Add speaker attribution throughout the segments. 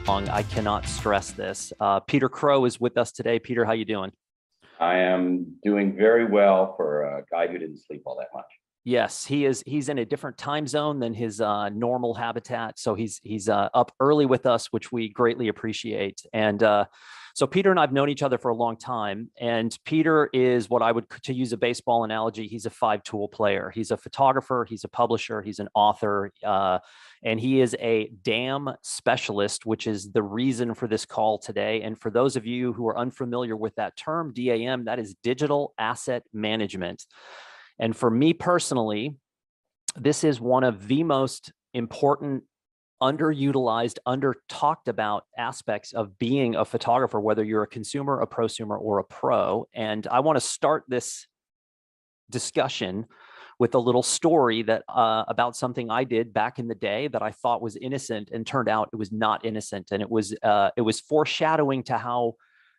Speaker 1: I cannot stress this. Peter Krogh is with us today. Peter, how you doing?
Speaker 2: I am doing very well for a guy who didn't sleep all that much.
Speaker 1: Yes, he is. He's in a different time zone than his normal habitat, so he's up early with us, which we greatly appreciate. And so Peter and I've known each other for a long time, and Peter is what I would, to use a baseball analogy, he's a five-tool player. He's a photographer, he's a publisher, he's an author, and he is a DAM specialist, which is the reason for this call today. And for those of you who are unfamiliar with that term, DAM, that is digital asset management. And for me personally, this is one of the most important, underutilized, under-talked about aspects of being a photographer, whether you're a consumer, a prosumer, or a pro. And I want to start this discussion with a little story that about something I did back in the day that I thought was innocent, and turned out it was not innocent. And it was foreshadowing to how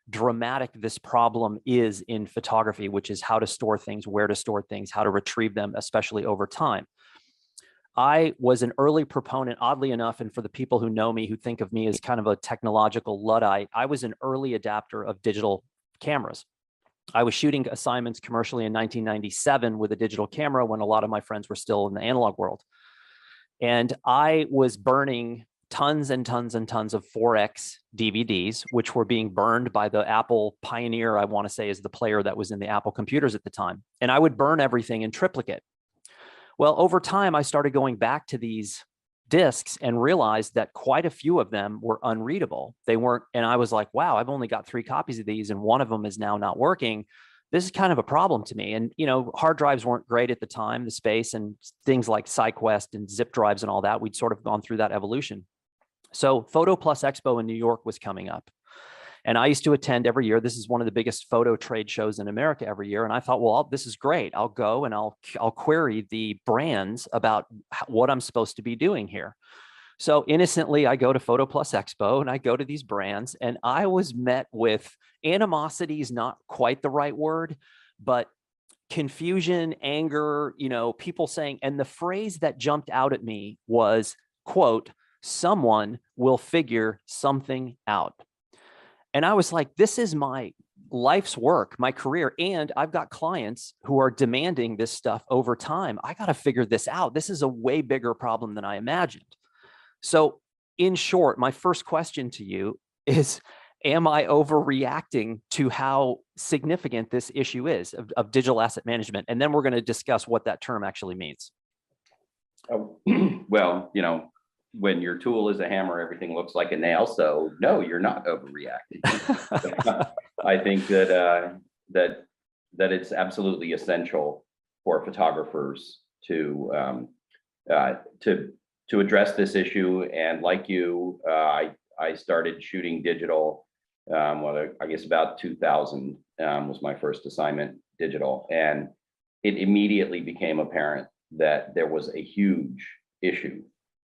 Speaker 1: dramatic this problem is in photography, which is how to store things, where to store things, how to retrieve them, especially over time. I was an early proponent, oddly enough, and for the people who know me, who think of me as kind of a technological Luddite, I was an early adapter of digital cameras. I was shooting assignments commercially in 1997 with a digital camera when a lot of my friends were still in the analog world. And I was burning tons and tons and tons of 4X DVDs, which were being burned by the Apple Pioneer, I want to say is the player that was in the Apple computers at the time. And I would burn everything in triplicate. Well, over time, I started going back to these discs and realized that quite a few of them were unreadable. They weren't, and I was like, wow, I've only got 3 copies of these and one of them is now not working. This is kind of a problem to me. And, you know, hard drives weren't great at the time, the space, and things like SideQuest and zip drives and all that. We'd sort of gone through that evolution. So Photo Plus Expo in New York was coming up. And I used to attend every year. This is one of the biggest photo trade shows in America every year. And I thought, well, this is great. I'll go and I'll query the brands about what I'm supposed to be doing here. So innocently, I go to Photo Plus Expo and I go to these brands, and I was met with animosity is not quite the right word, but confusion, anger, you know, people saying, and the phrase that jumped out at me was, quote, "Someone will figure something out." And I was like, this is my life's work, my career. And I've got clients who are demanding this stuff over time. I got to figure this out. This is a way bigger problem than I imagined. So in short, my first question to you is, am I overreacting to how significant this issue is of digital asset management? And then we're going to discuss what that term actually means.
Speaker 2: Well, you know, when your tool is a hammer, everything looks like a nail. So no, you're not overreacting. I think that it's absolutely essential for photographers to address this issue. And like you, I started shooting digital. Well, I guess about 2000 was my first assignment digital, and it immediately became apparent that there was a huge issue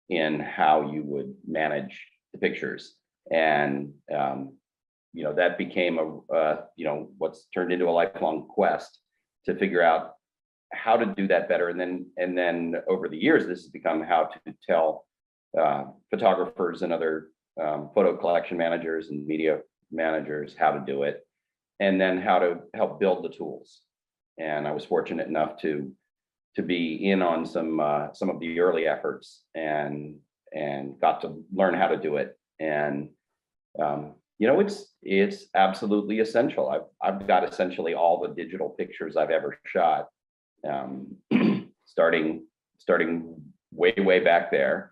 Speaker 2: in how you would manage the pictures. And, you know, that became you know, what's turned into a lifelong quest to figure out how to do that better. And then over the years, this has become how to tell photographers and other photo collection managers and media managers how to do it, and then how to help build the tools. And I was fortunate enough to be in on some of the early efforts, and got to learn how to do it. And you know, it's absolutely essential. I've got essentially all the digital pictures I've ever shot, starting way back there,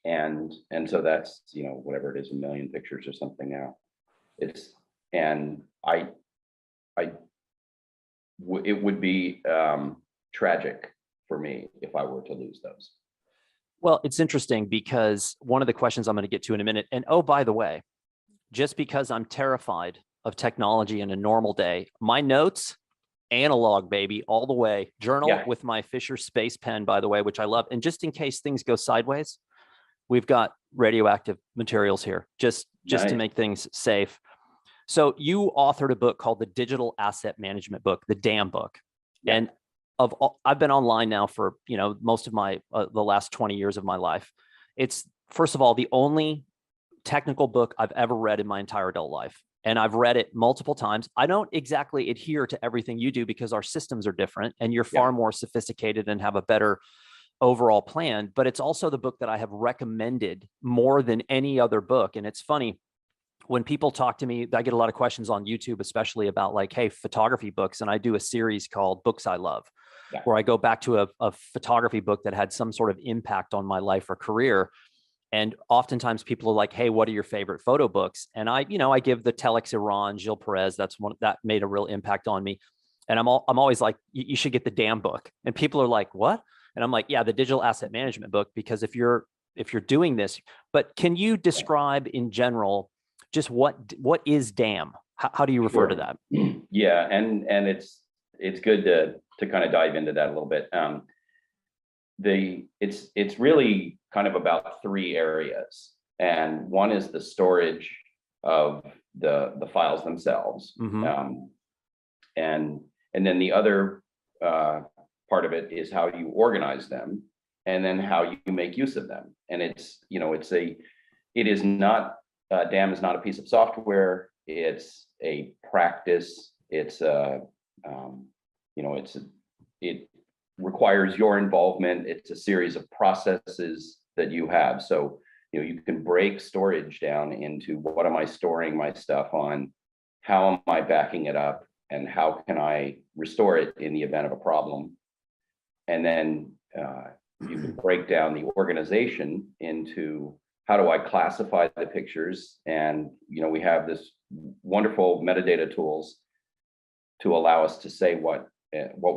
Speaker 2: and so that's, you know, whatever it is, 1 million pictures or something now. It would be tragic for me if I were to lose those.
Speaker 1: Well, it's interesting because one of the questions I'm going to get to in a minute, and oh, by the way, just because I'm terrified of technology in a normal day, my notes, analog, baby, all the way. Journal with my Fisher Space Pen, by the way, which I love. And just in case things go sideways, we've got radioactive materials here, just nice to make things safe. So you authored a book called the Digital Asset Management Book, the DAM book. Yeah. And I've been online now for, you know, most of my, the last 20 years of my life. It's first of all, the only technical book I've ever read in my entire adult life. And I've read it multiple times. I don't exactly adhere to everything you do because our systems are different and you're far more sophisticated and have a better overall plan. But it's also the book that I have recommended more than any other book. And it's funny, when people talk to me, I get a lot of questions on YouTube, especially about like, hey, photography books. And I do a series called Books I Love, where I go back to a photography book that had some sort of impact on my life or career. And oftentimes people are like, hey, what are your favorite photo books? And I give the Telex Iran, Gilles Perez. That's one that made a real impact on me. And I'm always like, you should get the damn book. And people are like, what? And I'm like, yeah, the digital asset management book, because if you're doing this, but can you describe in general, just what is DAM? How do you refer to that?
Speaker 2: Yeah. And it's good to kind of dive into that a little bit. It's really kind of about three areas, and one is the storage of the files themselves, and then the other part of it is how you organize them, and then how you make use of them. And it is not DAM is not a piece of software. It's a practice. It requires your involvement. It's a series of processes that you have. So, you can break storage down into what am I storing my stuff on? How am I backing it up? And how can I restore it in the event of a problem? And then you can break down the organization into how do I classify the pictures? And, we have this wonderful metadata tools to allow us to say what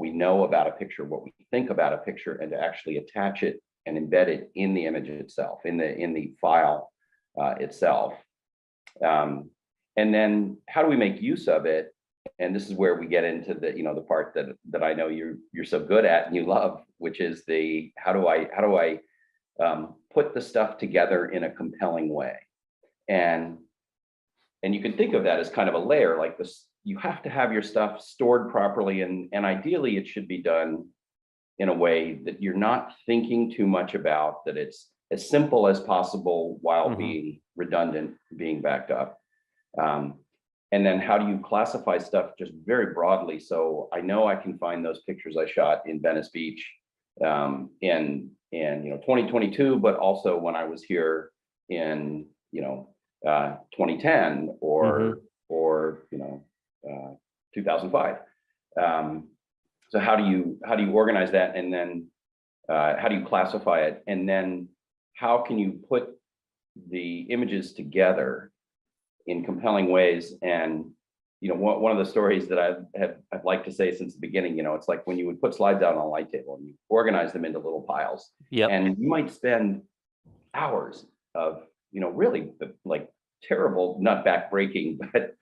Speaker 2: we know about a picture, what we think about a picture, and to actually attach it and embed it in the image itself, in the file itself. And then how do we make use of it? And this is where we get into the part that I know you're so good at and you love, which is how do I put the stuff together in a compelling way? And you can think of that as kind of a layer like this. You have to have your stuff stored properly, and ideally it should be done in a way that you're not thinking too much about, that it's as simple as possible while being redundant, being backed up. And then how do you classify stuff just very broadly? So I know I can find those pictures I shot in Venice Beach in 2022, but also when I was here in 2010 or 2005. So how do you organize that, and then how do you classify it, and then how can you put the images together in compelling ways? And one of the stories that I've liked to say since the beginning, it's like when you would put slides out on a light table and you organize them into little piles, and you might spend hours of really like terrible, not back breaking, but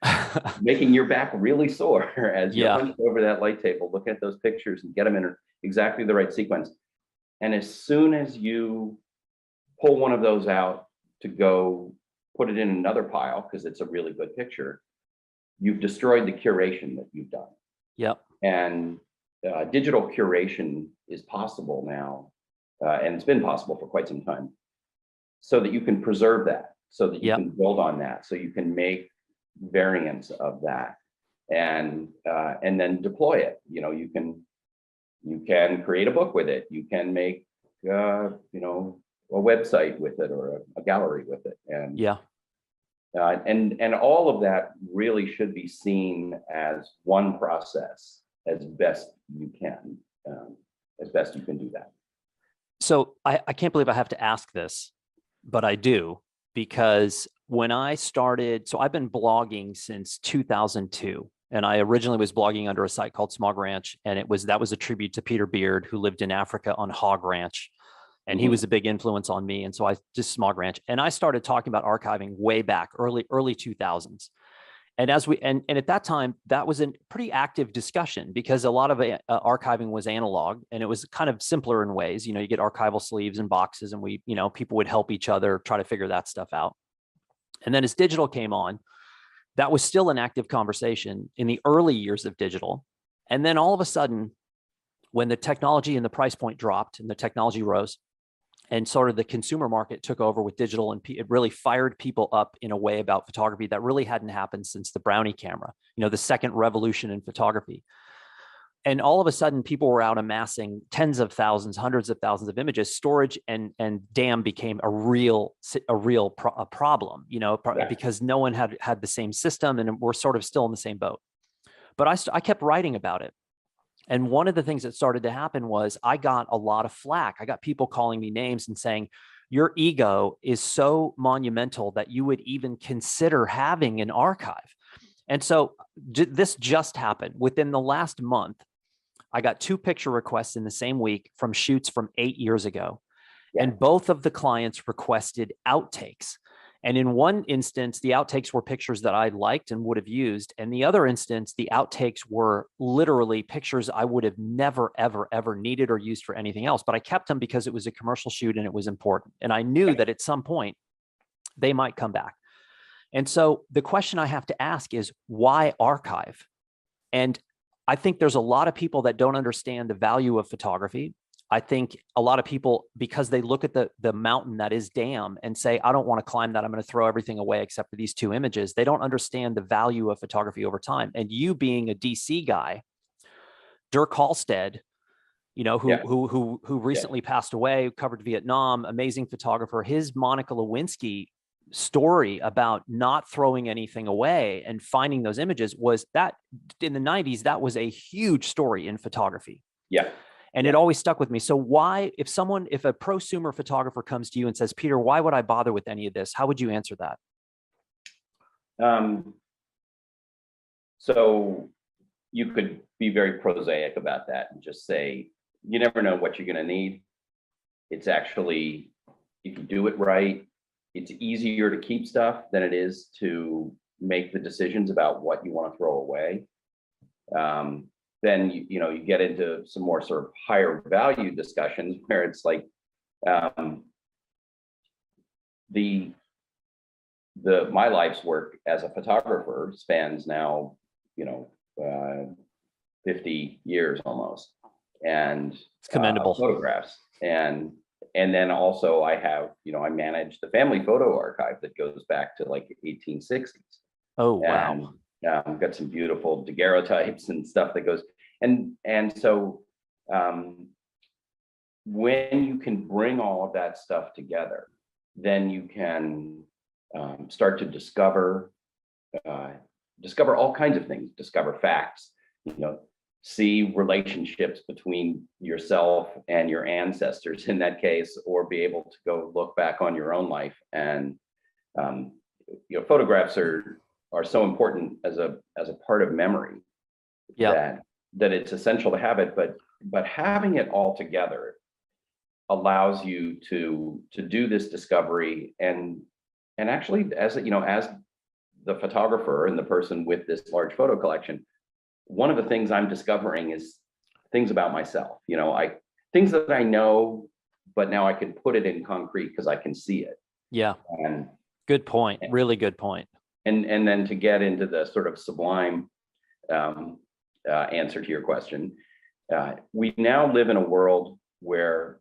Speaker 2: making your back really sore as you're hunched over that light table, looking at those pictures and get them in exactly the right sequence. And as soon as you pull one of those out to go put it in another pile, because it's a really good picture, you've destroyed the curation that you've done. And digital curation is possible now, and it's been possible for quite some time, so that you can preserve that, so that you can build on that, so you can make variants of that, and then deploy it. You can create a book with it. You can make a website with it, or a gallery with it, and and all of that really should be seen as one process, as best you can do that.
Speaker 1: So I can't believe I have to ask this, but I do, because when I started, so I've been blogging since 2002, and I originally was blogging under a site called Smog Ranch, and that was a tribute to Peter Beard, who lived in Africa on Hog Ranch, and he was a big influence on me. And so I just Smog Ranch, and I started talking about archiving way back early 2000s. And at that time, that was a pretty active discussion, because a lot of archiving was analog, and it was kind of simpler in ways. You get archival sleeves and boxes, and people would help each other try to figure that stuff out. And then as digital came on, that was still an active conversation in the early years of digital. And then all of a sudden, when the technology and the price point dropped and the technology rose, and sort of the consumer market took over with digital, and it really fired people up in a way about photography that really hadn't happened since the Brownie camera, the second revolution in photography. And all of a sudden, people were out amassing tens of thousands, hundreds of thousands of images. Storage and DAM became a real problem, because no one had the same system, and we're sort of still in the same boat. But I kept writing about it. And one of the things that started to happen was I got a lot of flack. I got people calling me names and saying, your ego is so monumental that you would even consider having an archive. And so this just happened. Within the last month, I got 2 picture requests in the same week from shoots from 8 years ago. Yeah. And both of the clients requested outtakes. And in one instance, the outtakes were pictures that I liked and would have used. And the other instance, the outtakes were literally pictures I would have never, ever, ever needed or used for anything else. But I kept them because it was a commercial shoot and it was important. And I knew that at some point they might come back. And so the question I have to ask is, why archive? And I think there's a lot of people that don't understand the value of photography. I think a lot of people, because they look at the mountain that is DAM and say, I don't want to climb that, I'm going to throw everything away except for these 2 images. They don't understand the value of photography over time. And you being a DC guy, Dirk Halstead, who recently passed away, covered Vietnam, amazing photographer. His Monica Lewinsky story about not throwing anything away and finding those images was that in the 90s, that was a huge story in photography.
Speaker 2: Yeah.
Speaker 1: And it always stuck with me. So why, if a prosumer photographer comes to you and says, Peter, why would I bother with any of this? How would you answer that?
Speaker 2: So you could be very prosaic about that and just say, you never know what you're going to need. It's actually, if you do it right, it's easier to keep stuff than it is to make the decisions about what you want to throw away. Then you get into some more sort of higher value discussions where it's like my life's work as a photographer spans now 50 years almost, and
Speaker 1: it's commendable.
Speaker 2: Photographs, and then also I have I manage the family photo archive that goes back to like 1860s.
Speaker 1: Oh wow.
Speaker 2: I've got some beautiful daguerreotypes and stuff that goes, and so when you can bring all of that stuff together, then you can start to discover all kinds of things, discover facts, see relationships between yourself and your ancestors in that case, or be able to go look back on your own life. And photographs are so important as a part of memory. Yeah. That it's essential to have it, but having it all together allows you to do this discovery, and actually as the photographer and the person with this large photo collection, one of the things I'm discovering is things about myself. Things that I know, but now I can put it in concrete because I can see it.
Speaker 1: Yeah. And good point. Really good point.
Speaker 2: And then to get into the sort of sublime answer to your question, we now live in a world where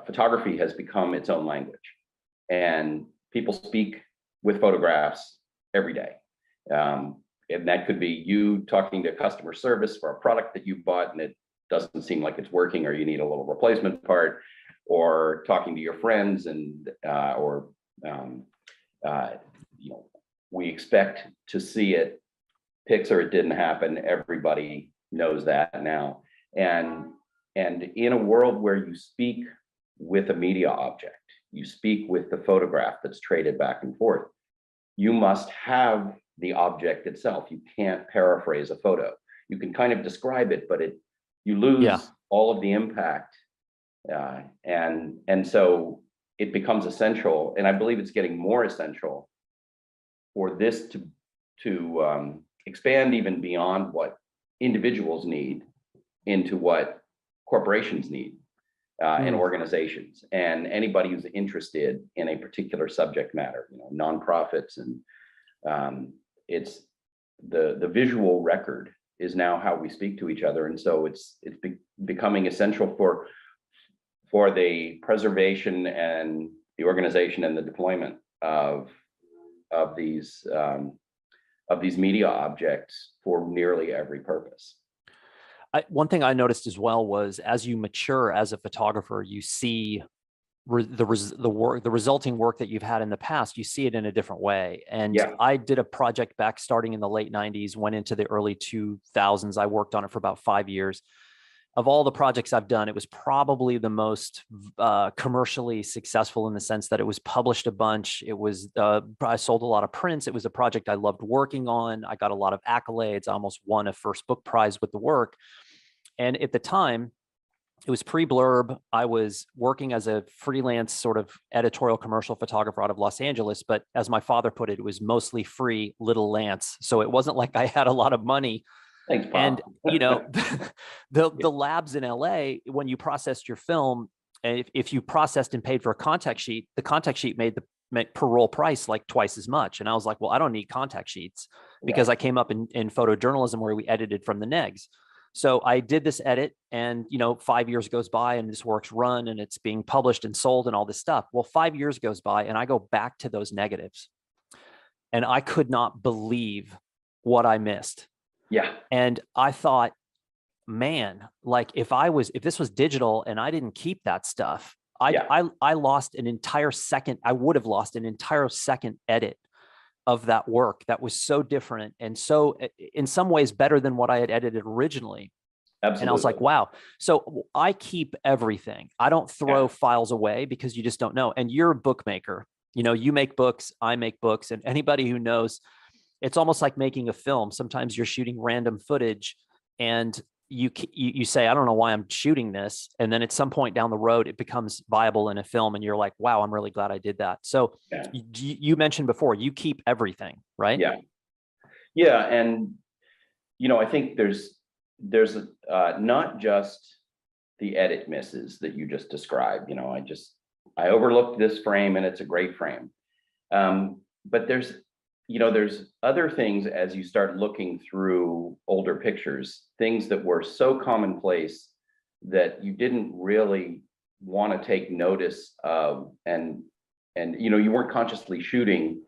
Speaker 2: photography has become its own language, and people speak with photographs every day. And that could be you talking to customer service for a product that you bought and it doesn't seem like it's working, or you need a little replacement part, or talking to your friends and we expect to see it. Pixar, it didn't happen. Everybody knows that now. And in a world where you speak with a media object, you speak with the photograph that's traded back and forth, you must have the object itself. You can't paraphrase a photo. You can kind of describe it, but you lose all of the impact. And so it becomes essential, and I believe it's getting more essential for this to expand even beyond what individuals need into what corporations need, and organizations, and anybody who's interested in a particular subject matter, nonprofits, and it's the visual record is now how we speak to each other, and so it's becoming essential for for the preservation and the organization and the deployment of these media objects for nearly every purpose.
Speaker 1: One thing I noticed as well was, as you mature as a photographer, you see the resulting work that you've had in the past, you see it in a different way. And
Speaker 2: Yeah.
Speaker 1: I did a project back starting in the late 90s, went into the early 2000s. I worked on it for about 5 years. Of all the projects I've done, it was probably the most commercially successful, in the sense that it was published a bunch. It was, I sold a lot of prints. It was a project I loved working on. I got a lot of accolades. I almost won a first book prize with the work. And at the time, it was pre-Blurb. I was working as a freelance sort of editorial commercial photographer out of Los Angeles, but as my father put it, it was mostly free little Lance. So it wasn't like I had a lot of money.
Speaker 2: Thanks, Bob.
Speaker 1: And, you know, the labs in LA, when you processed your film, if you processed and paid for a contact sheet, the contact sheet made per roll price like twice as much. And I was like, well, I don't need contact sheets, because I came up in photojournalism where we edited from the negs. So I did this edit, and, you know, 5 years goes by and this work's run and it's being published and sold and all this stuff. Well, 5 years goes by and I go back to those negatives and I could not believe what I missed.
Speaker 2: Yeah.
Speaker 1: And I thought, man, like if this was digital and I didn't keep that stuff, I lost an entire second. I would have lost an entire second edit of that work that was so different and so in some ways better than what I had edited originally.
Speaker 2: Absolutely.
Speaker 1: And I was like, wow. So I keep everything. I don't throw files away, because you just don't know. And you're a bookmaker. You know, you make books, I make books, and anybody who knows, it's almost like making a film. Sometimes you're shooting random footage and you say, I don't know why I'm shooting this. And then at some point down the road, it becomes viable in a film. And you're like, wow, I'm really glad I did that. So you mentioned before, you keep everything, right?
Speaker 2: Yeah. Yeah. And, you know, I think there's not just the edit misses that you just described. You know, I overlooked this frame and it's a great frame. But there's other things as you start looking through older pictures, things that were so commonplace that you didn't really want to take notice of, and you know, you weren't consciously shooting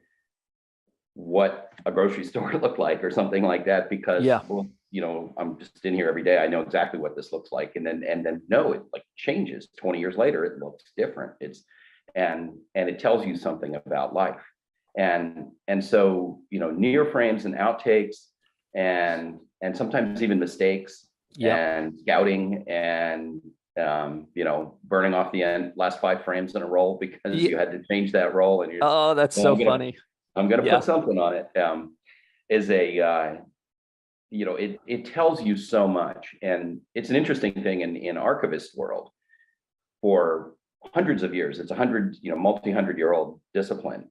Speaker 2: what a grocery store looked like or something like that, because well, you know, I'm just in here every day, I know exactly what this looks like, and then no, it like changes 20 years later, it looks different. And it tells you something about life. And so, you know, near frames and outtakes and sometimes even mistakes and scouting and, you know, burning off the last 5 frames in a roll because you had to change that roll. And
Speaker 1: oh, that's so funny.
Speaker 2: I'm going to put something on it. Is a, you know, it tells you so much. And it's an interesting thing in archivist world. For hundreds of years, it's multi-100-year-old discipline.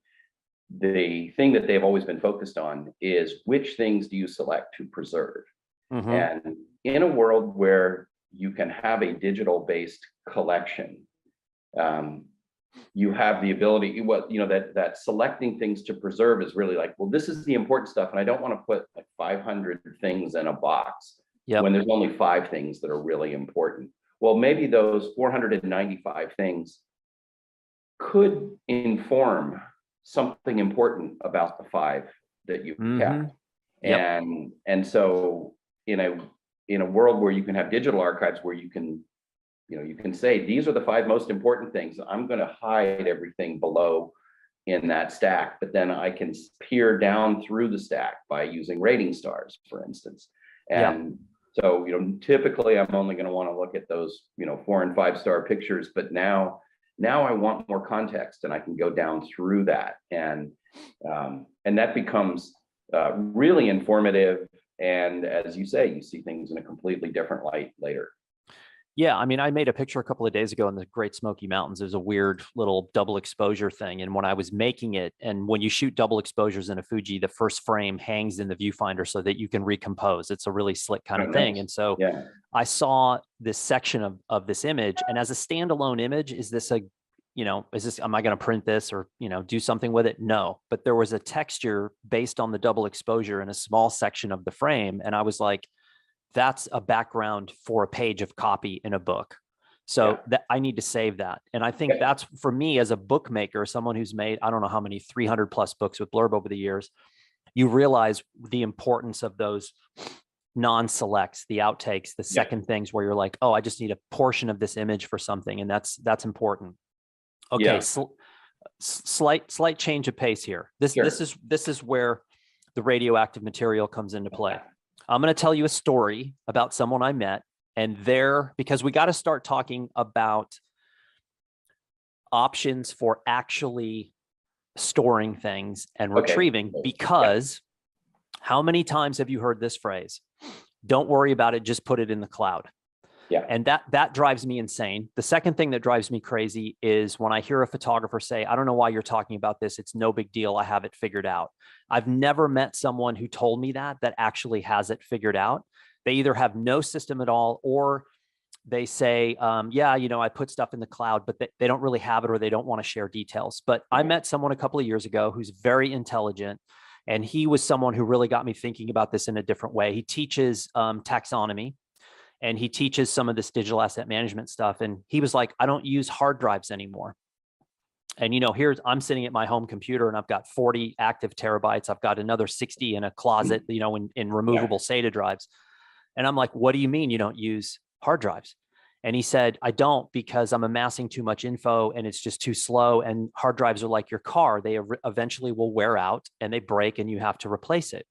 Speaker 2: The thing that they've always been focused on is which things do you select to preserve? Mm-hmm. And in a world where you can have a digital based collection, you have the ability, that selecting things to preserve is really like, well, this is the important stuff. And I don't want to put like 500 things in a box when there's only 5 things that are really important. Well, maybe those 495 things could inform something important about the 5 that you kept. And so in a world where you can have digital archives where you can say, these are the 5 most important things. I'm going to hide everything below in that stack, but then I can peer down through the stack by using rating stars, for instance. And so, you know, typically I'm only going to want to look at those, 4 and 5 star pictures, but now I want more context, and I can go down through that, and that becomes really informative. And as you say, you see things in a completely different light later.
Speaker 1: Yeah, I mean, I made a picture a couple of days ago in the Great Smoky Mountains. It was a weird little double exposure thing, and when I was making it, and when you shoot double exposures in a Fuji, the first frame hangs in the viewfinder so that you can recompose. It's a really slick kind of thing. And so I saw this section of this image, and as a standalone image, am I going to print this or, do something with it? No, but there was a texture based on the double exposure in a small section of the frame. And I was like, that's a background for a page of copy in a book. So that I need to save that. And I think that's, for me as a bookmaker, someone who's made, I don't know how many 300 plus books with Blurb over the years, you realize the importance of those non-selects, the outtakes, the second things where you're like, oh, I just need a portion of this image for something. And that's important. Okay. Slight change of pace here. This is where the radioactive material comes into play. I'm going to tell you a story about someone I met, and because we got to start talking about options for actually storing things and retrieving, because how many times have you heard this phrase? Don't worry about it, just put it in the cloud.
Speaker 2: Yeah.
Speaker 1: And that drives me insane. The second thing that drives me crazy is when I hear a photographer say, I don't know why you're talking about this. It's no big deal. I have it figured out. I've never met someone who told me that actually has it figured out. They either have no system at all, or they say, yeah, I put stuff in the cloud, but they don't really have it, or they don't want to share details. But I met someone a couple of years ago who's very intelligent. And he was someone who really got me thinking about this in a different way. He teaches taxonomy, and he teaches some of this digital asset management stuff. And he was like, I don't use hard drives anymore. And, I'm sitting at my home computer and I've got 40 active terabytes. I've got another 60 in a closet, in removable SATA drives. And I'm like, what do you mean you don't use hard drives? And he said, I don't, because I'm amassing too much info and it's just too slow. And hard drives are like your car. They eventually will wear out and they break and you have to replace it.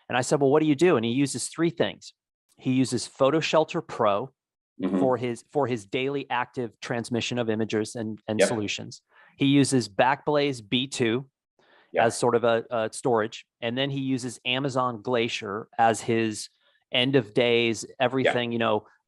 Speaker 1: And I said, well, what do you do? And he uses three things. He uses Photo Shelter Pro for his daily active transmission of images and solutions. He uses Backblaze B2 as sort of a storage. And then he uses Amazon Glacier as his end of days, everything,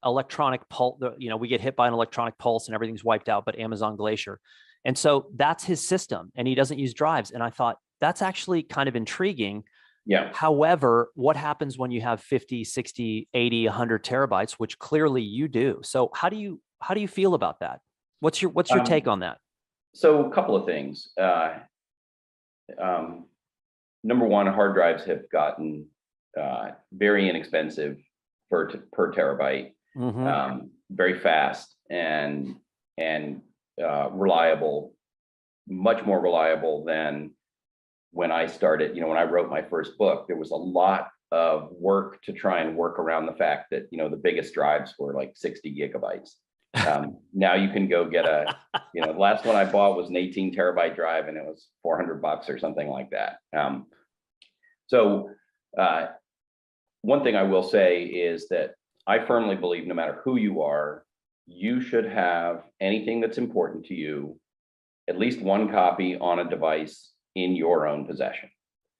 Speaker 1: electronic pulse, we get hit by an electronic pulse and everything's wiped out, but Amazon Glacier. And so that's his system, and he doesn't use drives. And I thought that's actually kind of intriguing.
Speaker 2: Yeah.
Speaker 1: However, what happens when you have 50, 60, 80, 100 terabytes, which clearly you do? So how do you feel about that? What's your take on that?
Speaker 2: So a couple of things. Number one, hard drives have gotten very inexpensive per terabyte, very fast and reliable, much more reliable than when I started. When I wrote my first book, there was a lot of work to try and work around the fact that the biggest drives were like 60 gigabytes. Now you can go get the last one I bought was an 18 terabyte drive, and it was $400 or something like that. So one thing I will say is that I firmly believe no matter who you are, you should have anything that's important to you, at least one copy on a device in your own possession.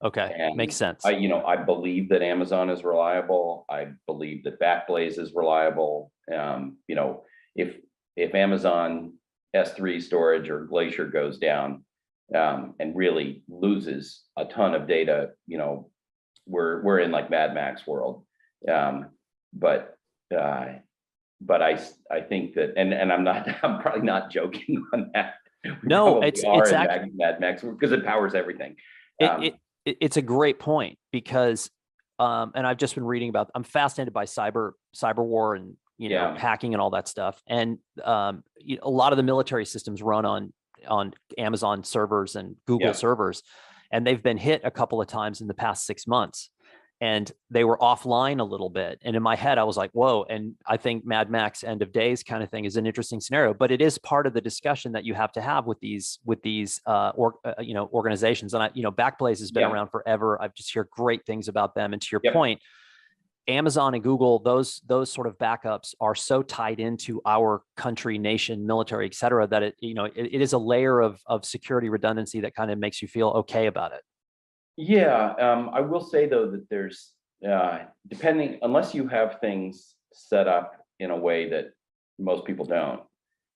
Speaker 1: Okay,
Speaker 2: And
Speaker 1: makes sense.
Speaker 2: I believe that Amazon is reliable. I believe that Backblaze is reliable. If Amazon S3 storage or Glacier goes down and really loses a ton of data, we're in like Mad Max world. But I think that, and I'm probably not joking on that.
Speaker 1: No, it's actually
Speaker 2: Mad Max, because it powers everything.
Speaker 1: It's a great point, because and I've just been reading about, I'm fascinated by cyber war and hacking and all that stuff. And a lot of the military systems run on Amazon servers and Google servers, and they've been hit a couple of times in the past 6 months. And they were offline a little bit. And in my head, I was like, whoa. And I think Mad Max end of days kind of thing is an interesting scenario, but it is part of the discussion that you have to have with these organizations. And Backblaze has been around forever. I've just heard great things about them. And to your point, Amazon and Google, those sort of backups are so tied into our country, nation, military, et cetera, that it is a layer of security redundancy that kind of makes you feel okay about it.
Speaker 2: Yeah, I will say though that there's depending, unless you have things set up in a way that most people don't,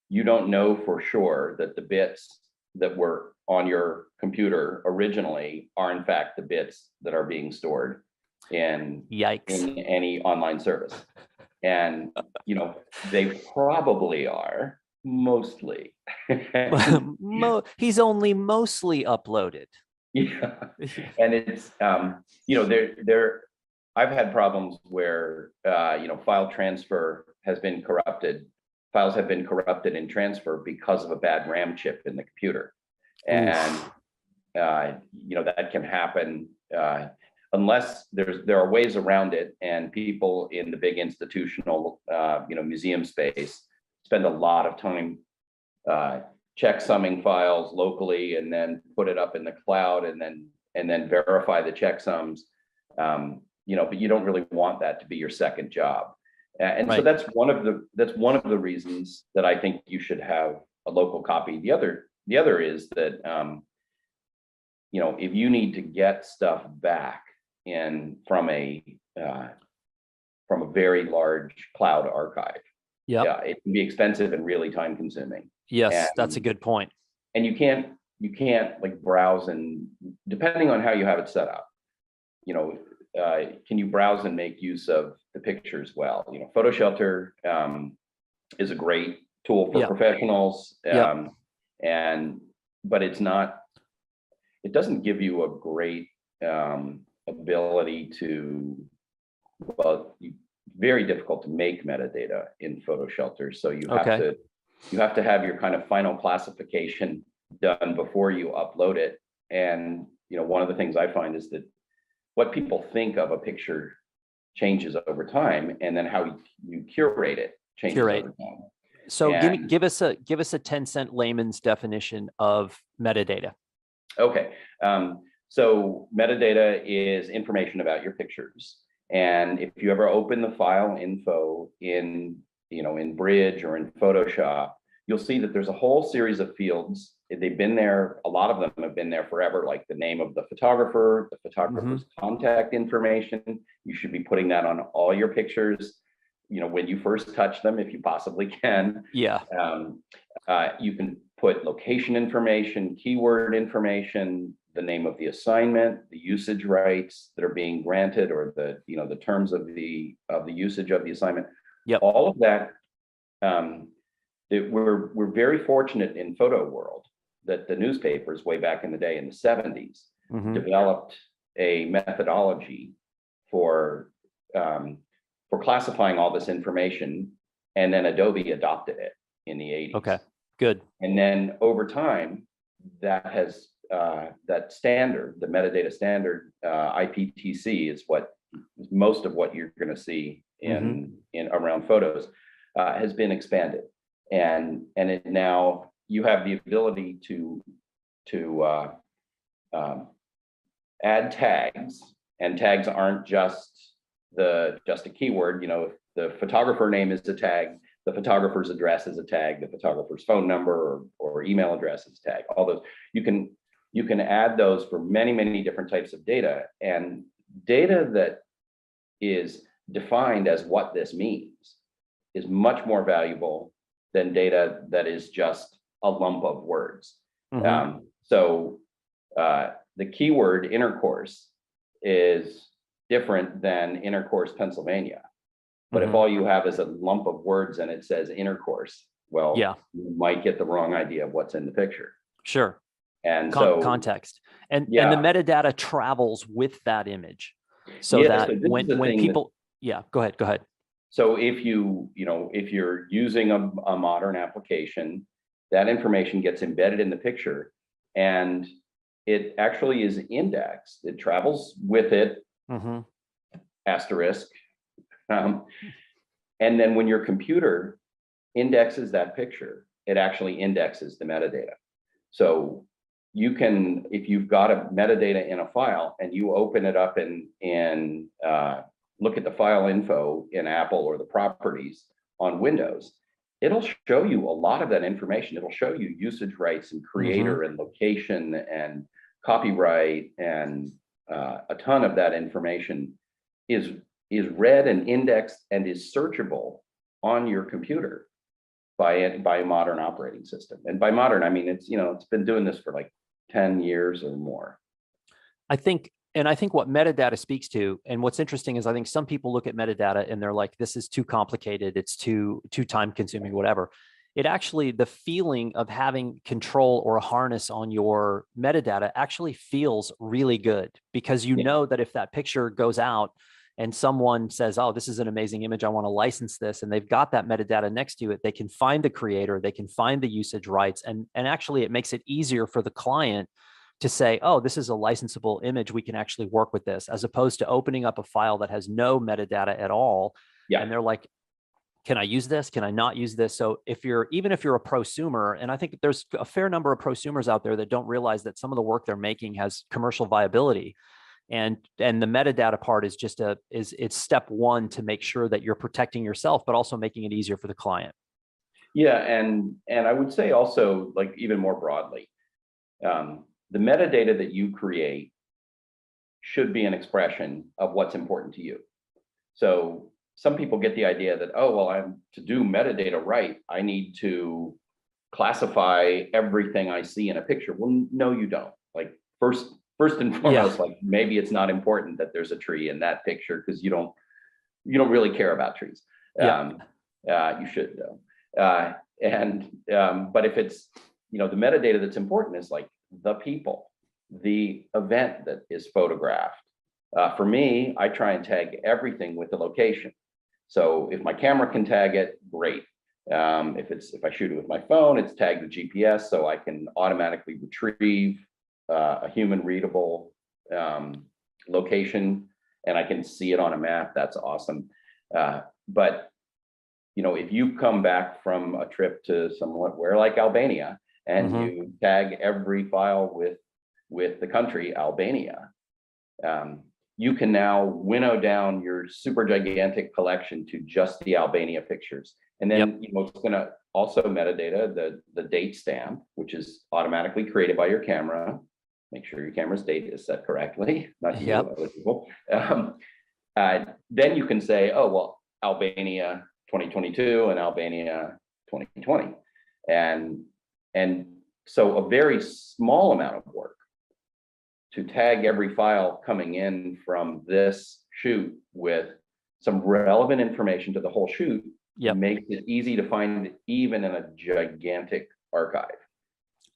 Speaker 2: you don't know for sure that the bits that were on your computer originally are in fact the bits that are being stored in any online service. And they probably are, mostly.
Speaker 1: He's only mostly uploaded.
Speaker 2: Yeah, and it's I've had problems where file transfer has been corrupted files have been corrupted in transfer because of a bad RAM chip in the computer. And that can happen unless there are ways around it, and people in the big institutional museum space spend a lot of time checksumming files locally and then put it up in the cloud and then verify the checksums. But you don't really want that to be your second job. And
Speaker 1: right.
Speaker 2: So that's one of the reasons that I think you should have a local copy. The other is that if you need to get stuff back from a very large cloud archive, it can be expensive and really time consuming.
Speaker 1: Yes, that's a good point.
Speaker 2: And you can't like browse, and depending on how you have it set up, can you browse and make use of the pictures well? Photo Shelter is a great tool for professionals, but it doesn't give you a great ability to, very difficult to make metadata in Photo Shelter. So you have to have your kind of final classification done before you upload it. And one of the things I find is that what people think of a picture changes over time, and then how you curate it changes over time.
Speaker 1: So give us a 10-cent layman's definition of metadata.
Speaker 2: Okay. So metadata is information about your pictures. And if you ever open the file info in Bridge or in Photoshop, you'll see that there's a whole series of fields. They've been there. A lot of them have been there forever, like the name of the photographer, the photographer's contact information. You should be putting that on all your pictures, when you first touch them, if you possibly can.
Speaker 1: Yeah.
Speaker 2: You can put location information, keyword information, the name of the assignment, the usage rights that are being granted, or the terms of the usage of the assignment. All of that. We're very fortunate in photo world that the newspapers way back in the day in the 70s developed a methodology for classifying all this information, and then Adobe adopted it in the 80s.
Speaker 1: Okay, good.
Speaker 2: And then over time, that has that standard, the metadata standard, IPTC, is most of what you're going to see in around photos, has been expanded. And it now you have the ability to add tags, and tags aren't just a keyword. If the photographer name is a tag, the photographer's address is a tag, the photographer's phone number or email address is a tag. All those you can add those for many, many different types of data, and data that is defined as what this means is much more valuable than data that is just a lump of words. So the keyword intercourse is different than intercourse Pennsylvania. But if all you have is a lump of words and it says intercourse, you might get the wrong idea of what's in the picture.
Speaker 1: Sure.
Speaker 2: And
Speaker 1: context. And the metadata travels with that image. So that when people, go ahead.
Speaker 2: So if you're using a modern application, that information gets embedded in the picture, and it actually is indexed. It travels with it, asterisk. And then when your computer indexes that picture, it actually indexes the metadata. So you can, if you've got a metadata in a file and you open it up and look at the file info in Apple or the properties on Windows, it'll show you a lot of that information. It'll show you usage rights and creator and location and copyright, and a ton of that information is read and indexed and is searchable on your computer by a modern operating system. And by modern, I mean, it's been doing this for like 10 years or more.
Speaker 1: I think what metadata speaks to, and what's interesting is I think some people look at metadata and they're like, this is too complicated, it's too time consuming, whatever. It actually, the feeling of having control or a harness on your metadata actually feels really good, because you know that if that picture goes out, and someone says, oh, this is an amazing image, I want to license this, and they've got that metadata next to it, they can find the creator, they can find the usage rights, and actually it makes it easier for the client to say, oh, this is a licensable image, we can actually work with this, as opposed to opening up a file that has no metadata at all.
Speaker 2: Yeah.
Speaker 1: And they're like, can I use this? Can I not use this? So even if you're a prosumer, and I think there's a fair number of prosumers out there that don't realize that some of the work they're making has commercial viability. And the metadata part is just it's step one to make sure that you're protecting yourself, but also making it easier for the client.
Speaker 2: Yeah, and I would say also, like, even more broadly, the metadata that you create should be an expression of what's important to you. So some people get the idea that, oh, well, to do metadata right, I need to classify everything I see in a picture. Well, no, you don't. Like, first and foremost, like, maybe it's not important that there's a tree in that picture because you don't really care about trees. You should though. But if it's, the metadata that's important is like the people, the event that is photographed. For me, I try and tag everything with the location. So if my camera can tag it, great. If I shoot it with my phone, it's tagged with GPS, so I can automatically retrieve a human readable location, and I can see it on a map. That's awesome. But if you come back from a trip to somewhere like Albania, and you tag every file with the country Albania, you can now winnow down your super gigantic collection to just the Albania pictures. And then it's going to also metadata the date stamp, which is automatically created by your camera. Make sure your camera's date is set correctly, not you, other people. Then you can say, oh, well, Albania 2022 and Albania 2020. And so a very small amount of work to tag every file coming in from this shoot with some relevant information to the whole shoot makes it easy to find even in a gigantic archive.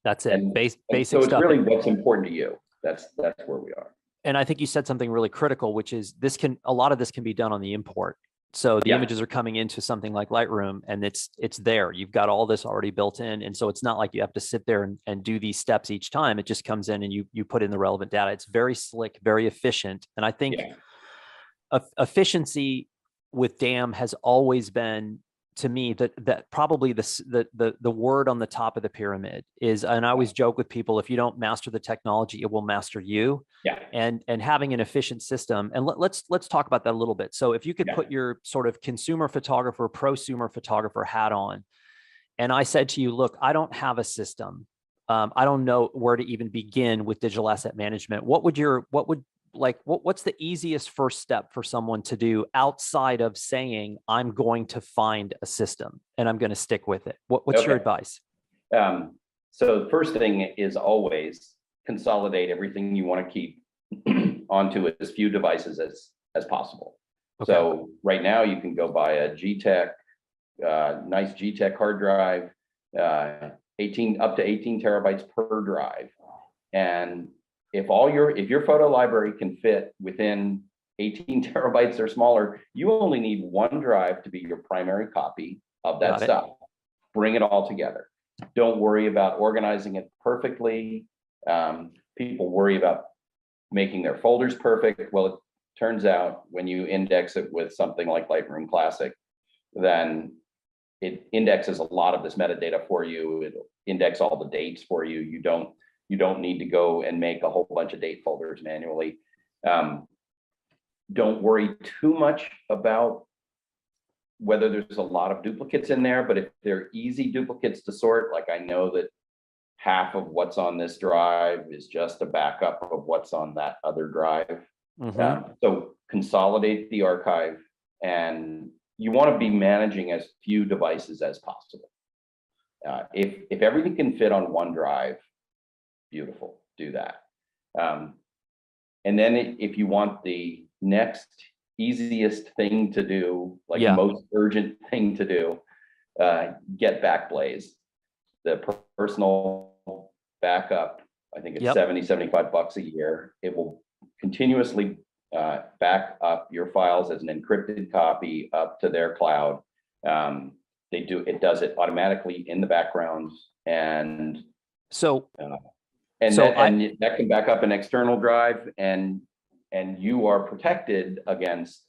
Speaker 1: That's it.
Speaker 2: And
Speaker 1: basic
Speaker 2: so it's
Speaker 1: stuff.
Speaker 2: Really what's important to you. That's where we are.
Speaker 1: And I think you said something really critical, which is a lot of this can be done on the import. So the images are coming into something like Lightroom, and it's there. You've got all this already built in. And so it's not like you have to sit there and do these steps each time. It just comes in and you put in the relevant data. It's very slick, very efficient. And I think efficiency with DAM has always been, to me, that probably the word on the top of the pyramid is, and I always joke with people, if you don't master the technology, it will master you. And having an efficient system, and let's talk about that a little bit. So if you could put your sort of consumer photographer, prosumer photographer hat on, and I said to you, look, I don't have a system. I don't know where to even begin with digital asset management. What's the easiest first step for someone to do outside of saying, I'm going to find a system and I'm going to stick with it? What's your advice?
Speaker 2: So the first thing is always consolidate everything you want to keep onto as few devices as possible. So right now you can go buy a G-Tech, nice G-Tech hard drive, up to 18 terabytes per drive. And if your photo library can fit within 18 terabytes or smaller, you only need one drive to be your primary copy of that stuff. Bring it all together. Don't worry about organizing it perfectly. People worry about making their folders perfect. Well, it turns out when you index it with something like Lightroom Classic, then it indexes a lot of this metadata for you. It'll index all the dates for you. You don't need to go and make a whole bunch of date folders manually. Don't worry too much about whether there's a lot of duplicates in there, but if they're easy duplicates to sort, like I know that half of what's on this drive is just a backup of what's on that other drive. So consolidate the archive, and you want to be managing as few devices as possible. If everything can fit on one drive, beautiful, do that. And then if you want the next easiest thing to do, like most urgent thing to do, get Backblaze, the personal backup. I think it's $70-75 a year. It will continuously back up your files as an encrypted copy up to their cloud. It does it automatically in the background, and
Speaker 1: So
Speaker 2: that can back up an external drive, and you are protected against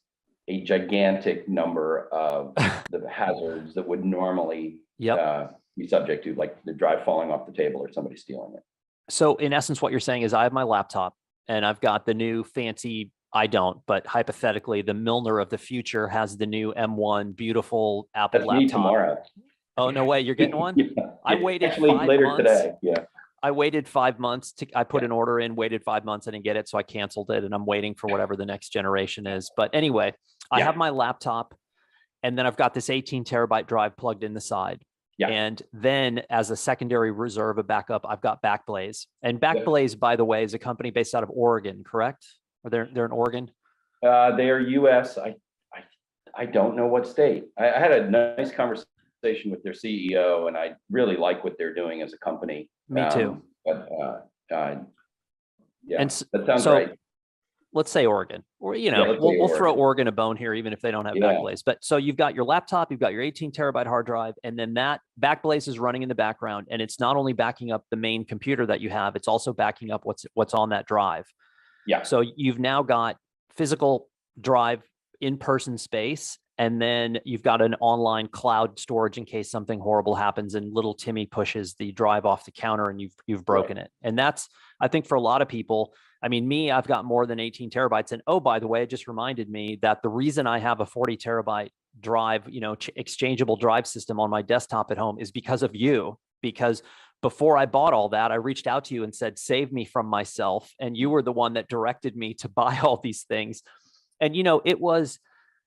Speaker 2: a gigantic number of the hazards that would normally be subject to, like the drive falling off the table or somebody stealing it.
Speaker 1: So in essence, what you're saying is I have my laptop and I've got the new fancy, I don't, but hypothetically, the Milnor of the future has the new M1 beautiful Apple
Speaker 2: That's
Speaker 1: laptop.
Speaker 2: me tomorrow.
Speaker 1: Oh, no way. You're getting one?
Speaker 2: Yeah.
Speaker 1: I waited
Speaker 2: Actually,
Speaker 1: 5
Speaker 2: later
Speaker 1: months.
Speaker 2: today. Yeah.
Speaker 1: I waited 5 months I put an order in, waited 5 months, I didn't get it. So I canceled it and I'm waiting for whatever the next generation is. But anyway, I have my laptop and then I've got this 18 terabyte drive plugged in the side. Yeah. And then as a secondary reserve, a backup, I've got Backblaze. And Backblaze, by the way, is a company based out of Oregon, correct? Or they're in Oregon?
Speaker 2: They are US. I don't know what state. I had a nice conversation with their CEO, and I really like what they're doing as a company.
Speaker 1: Me too.
Speaker 2: Yeah,
Speaker 1: and
Speaker 2: that sounds right.
Speaker 1: Let's say Oregon, or, we'll throw Oregon a bone here, even if they don't have Backblaze. But so you've got your laptop, you've got your 18 terabyte hard drive, and then that Backblaze is running in the background, and it's not only backing up the main computer that you have, it's also backing up what's on that drive. Yeah. So you've now got physical drive in-person space, and then you've got an online cloud storage in case something horrible happens and little Timmy pushes the drive off the counter and you've broken it. And that's, I think, for a lot of people, I mean, I've got more than 18 terabytes. And oh, by the way, it just reminded me that the reason I have a 40 terabyte drive, exchangeable drive system on my desktop at home is because of you. Because before I bought all that, I reached out to you and said, save me from myself. And you were the one that directed me to buy all these things. And,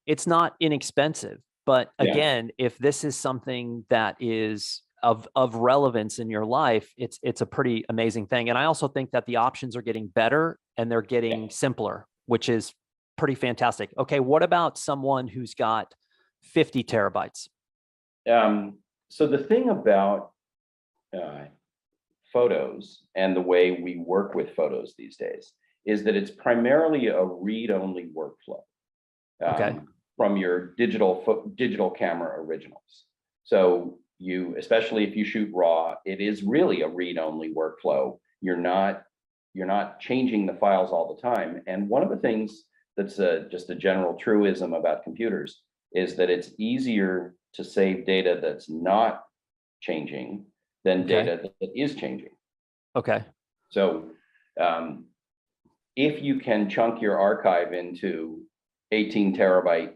Speaker 1: it's not inexpensive, but again, if this is something that is of relevance in your life, it's a pretty amazing thing. And I also think that the options are getting better and they're getting simpler, which is pretty fantastic. Okay. What about someone who's got 50 terabytes?
Speaker 2: So the thing about photos and the way we work with photos these days is that it's primarily a read-only workflow. From your digital camera originals. So especially if you shoot RAW, it is really a read-only workflow. You're not changing the files all the time. And one of the things that's just a general truism about computers is that it's easier to save data that's not changing than data that is changing.
Speaker 1: Okay.
Speaker 2: So if you can chunk your archive into 18 terabyte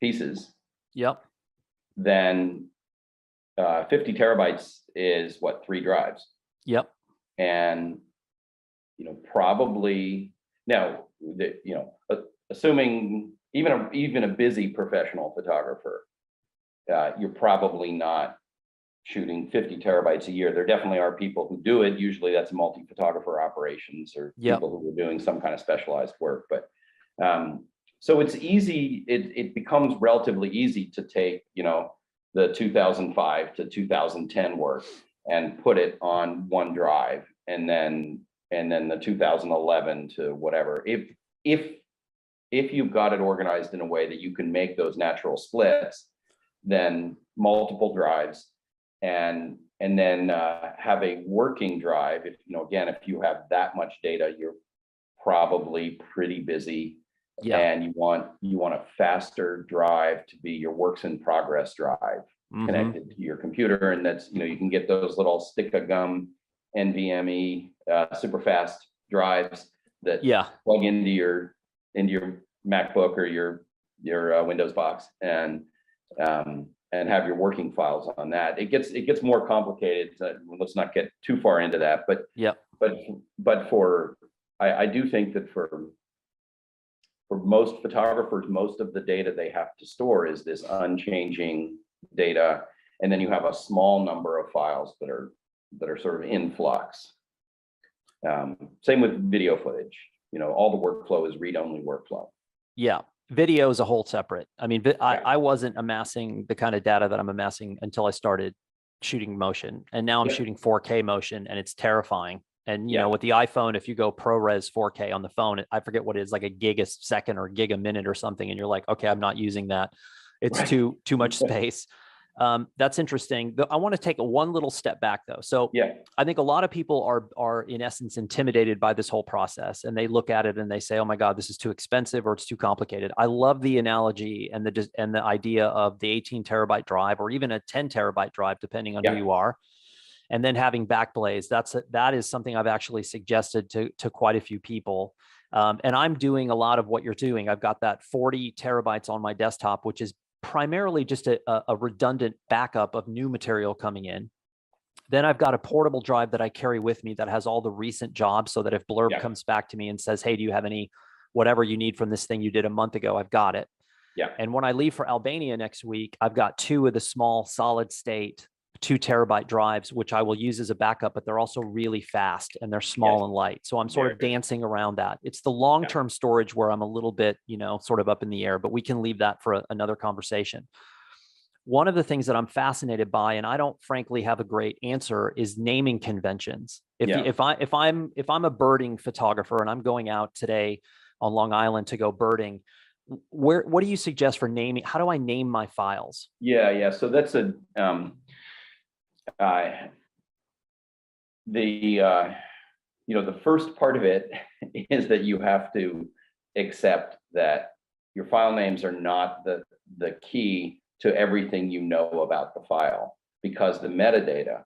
Speaker 2: pieces, then 50 terabytes is what, 3 drives. And probably now, assuming even a busy professional photographer, you're probably not shooting 50 terabytes a year. There definitely are people who do it. Usually that's multi-photographer operations or people who are doing some kind of specialized work. But so it's easy, it becomes relatively easy to take, the 2005 to 2010 work and put it on one drive, and then the 2011 to whatever. If you've got it organized in a way that you can make those natural splits, then multiple drives, and then have a working drive. If if you have that much data, you're probably pretty busy. And you want a faster drive to be your works in progress drive connected to your computer. And that's, you can get those little stick of gum NVMe super fast drives that plug into your MacBook or your Windows box and have your working files on that. It gets more complicated. Let's not get too far into that, but I do think that for most photographers, most of the data they have to store is this unchanging data, and then you have a small number of files that are sort of in flux. Same with video footage. All the workflow is read-only workflow.
Speaker 1: Yeah, video is a whole separate. I mean, I wasn't amassing the kind of data that I'm amassing until I started shooting motion, and now I'm shooting 4K motion, and it's terrifying. And, you know, with the iPhone, if you go ProRes 4K on the phone, I forget what it is, like a gig a second or gig a minute or something. And you're like, okay, I'm not using that. It's too much space. That's interesting. I want to take one little step back though. So I think a lot of people are in essence intimidated by this whole process, and they look at it and they say, oh my God, this is too expensive or it's too complicated. I love the analogy and the idea of the 18 terabyte drive or even a 10 terabyte drive, depending on who you are. And then having Backblaze, that is something I've actually suggested to quite a few people. And I'm doing a lot of what you're doing. I've got that 40 terabytes on my desktop, which is primarily just a redundant backup of new material coming in. Then I've got a portable drive that I carry with me that has all the recent jobs, so that if Blurb comes back to me and says, hey, do you have any, whatever you need from this thing you did a month ago, I've got it. And when I leave for Albania next week, I've got 2 of the small solid state 2 terabyte drives, which I will use as a backup, but they're also really fast and they're small and light. So I'm sort of dancing around that. It's the long-term storage where I'm a little bit, you know, sort of up in the air, but we can leave that for another conversation. One of the things that I'm fascinated by, and I don't frankly have a great answer, is naming conventions. If I'm a birding photographer and I'm going out today on Long Island to go birding, what do you suggest for naming? How do I name my files?
Speaker 2: So that's the first part of it is that you have to accept that your file names are not the key to everything you know about the file, because the metadata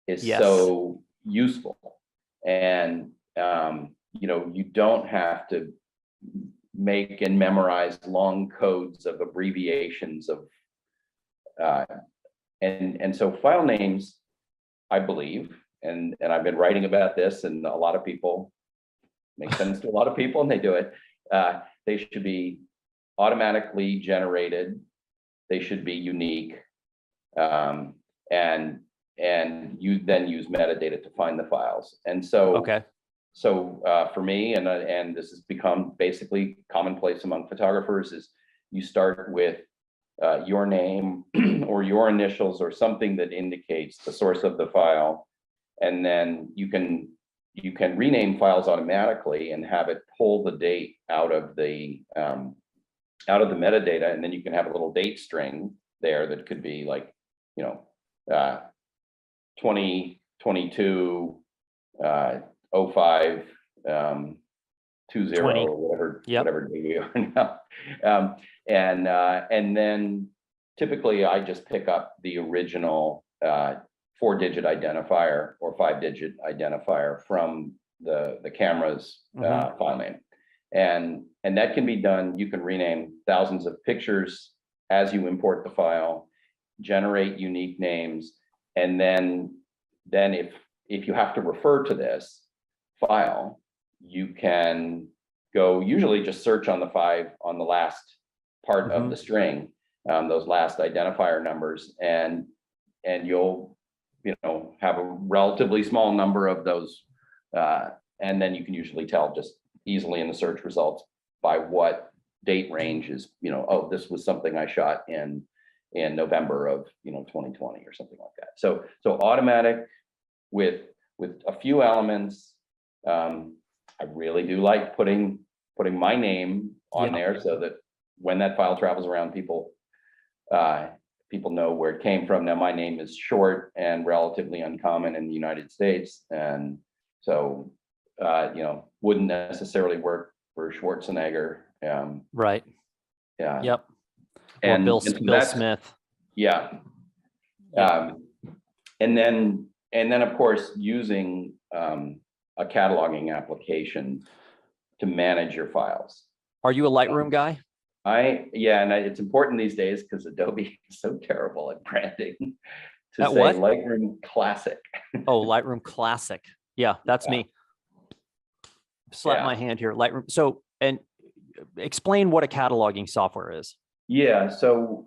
Speaker 2: is so useful. And you don't have to make and memorize long codes of abbreviations of and so file names, I believe, and I've been writing about this, and a lot of people, make sense to a lot of people, and they do it. They should be automatically generated. They should be unique, and you then use metadata to find the files. And so, for me, and this has become basically commonplace among photographers, is you start with your name or your initials or something that indicates the source of the file, and then you can rename files automatically and have it pull the date out of the metadata, and then you can have a little date string there that could be like 2022 05 20 or whatever day we are now. And then typically I just pick up the original 4-digit identifier or 5-digit identifier from the camera's file name. And that can be done. You can rename thousands of pictures as you import the file, generate unique names, and then if you have to refer to this file, you can go usually just search on the last part of the string, those last identifier numbers, and you'll have a relatively small number of those, and then you can usually tell just easily in the search results by what date range is, oh, this was something I shot in November of 2020 or something like that. So automatic with a few elements. I really do like putting my name on there, so that when that file travels around, people know where it came from. Now, my name is short and relatively uncommon in the United States, and so wouldn't necessarily work for Schwarzenegger.
Speaker 1: Right.
Speaker 2: Yeah.
Speaker 1: Yep.
Speaker 2: And
Speaker 1: Bill Smith.
Speaker 2: Yeah. And then of course using a cataloging application to manage your files.
Speaker 1: Are you a Lightroom guy?
Speaker 2: And it's important these days because Adobe is so terrible at branding to
Speaker 1: At
Speaker 2: say
Speaker 1: what?
Speaker 2: Lightroom Classic.
Speaker 1: Oh, Lightroom Classic. Yeah, that's me. Slap my hand here. Lightroom. So, and explain what a cataloging software is.
Speaker 2: Yeah. So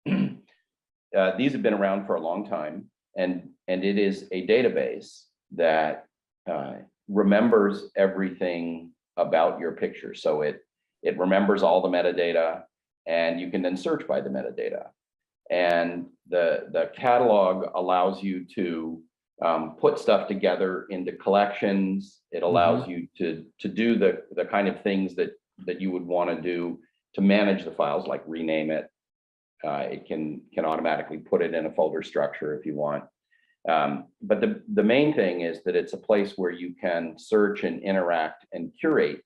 Speaker 2: these have been around for a long time, and it is a database that remembers everything about your picture. So it remembers all the metadata, and you can then search by the metadata. And the catalog allows you to put stuff together into collections. It allows you to do the kind of things that you would want to do to manage the files, like rename it. It can automatically put it in a folder structure if you want. But the main thing is that it's a place where you can search and interact and curate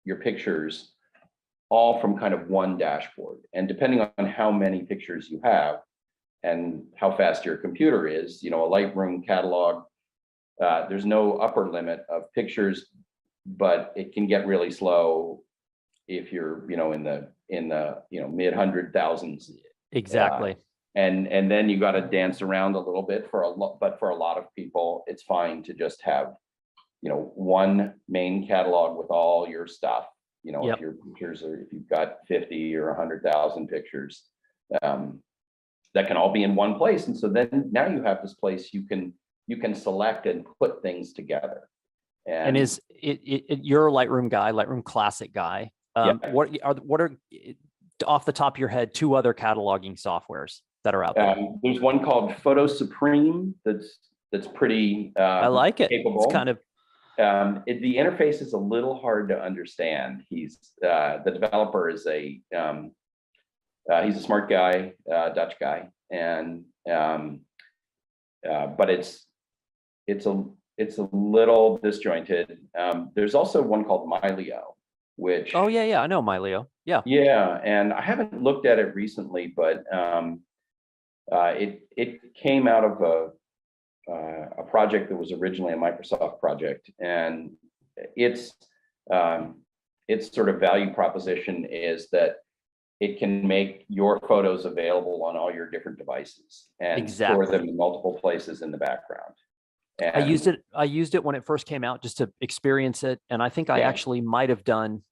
Speaker 2: your pictures all from kind of one dashboard. And depending on how many pictures you have and how fast your computer is, a Lightroom catalog, there's no upper limit of pictures, but it can get really slow if you're, in the mid 100,000s.
Speaker 1: Exactly.
Speaker 2: And then you got to dance around a little bit but for a lot of people, it's fine to just have, one main catalog with all your stuff. If your pictures if you've got 50 or 100,000 pictures, that can all be in one place. And so then now you have this place you can select and put things together. And
Speaker 1: is you're a Lightroom guy, Lightroom Classic guy. What are off the top of your head 2 other cataloging softwares that are out there?
Speaker 2: There's one called Photo Supreme that's pretty
Speaker 1: I like it.
Speaker 2: capable.
Speaker 1: It's kind of
Speaker 2: the interface is a little hard to understand. He's the developer is he's a smart guy, Dutch guy, and but it's a little disjointed. There's also one called Mylio, which
Speaker 1: I know Mylio.
Speaker 2: Yeah, and I haven't looked at it recently, but it came out of a project that was originally a Microsoft project, and its sort of value proposition is that it can make your photos available on all your different devices and store them in multiple places in the background. And
Speaker 1: I used it when it first came out just to experience it, and I think I actually might have done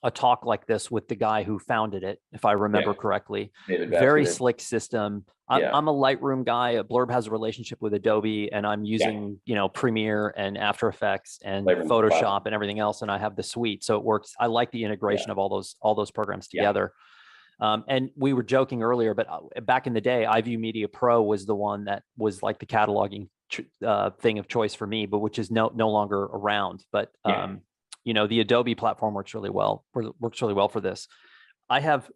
Speaker 1: a talk like this with the guy who founded it, if I remember correctly. Very slick system. I'm a Lightroom guy. Blurb has a relationship with Adobe, and I'm using, Premiere and After Effects and Lightroom Photoshop and everything else. And I have the suite, so it works. I like the integration of all those programs together. And we were joking earlier, but back in the day, iView Media Pro was the one that was like the cataloging thing of choice for me, but which is no longer around. But the Adobe platform works really well for this. I have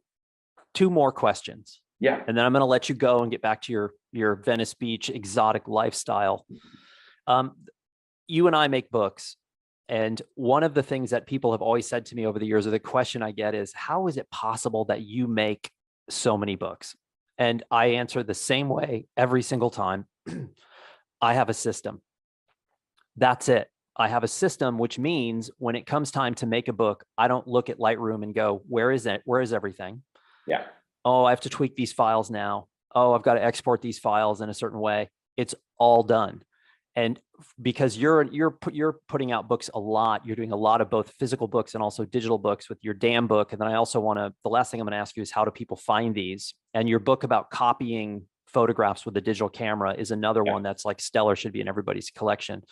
Speaker 1: 2 more questions. And then I'm going to let you go and get back to your Venice Beach exotic lifestyle. You and I make books. And one of the things that people have always said to me over the years, or the question I get is, how is it possible that you make so many books? And I answer the same way every single time. I have a system. That's it. I have a system, which means when it comes time to make a book, I don't look at Lightroom and go, where is it? Where is everything? Oh, I have to tweak these files now. Oh, I've got to export these files in a certain way. It's all done. And because you're putting out books a lot, you're doing a lot of both physical books and also digital books with your Dan book. And then I also the last thing I'm going to ask you is, how do people find these? And your book about copying photographs with a digital camera is another one that's like stellar, should be in everybody's collection.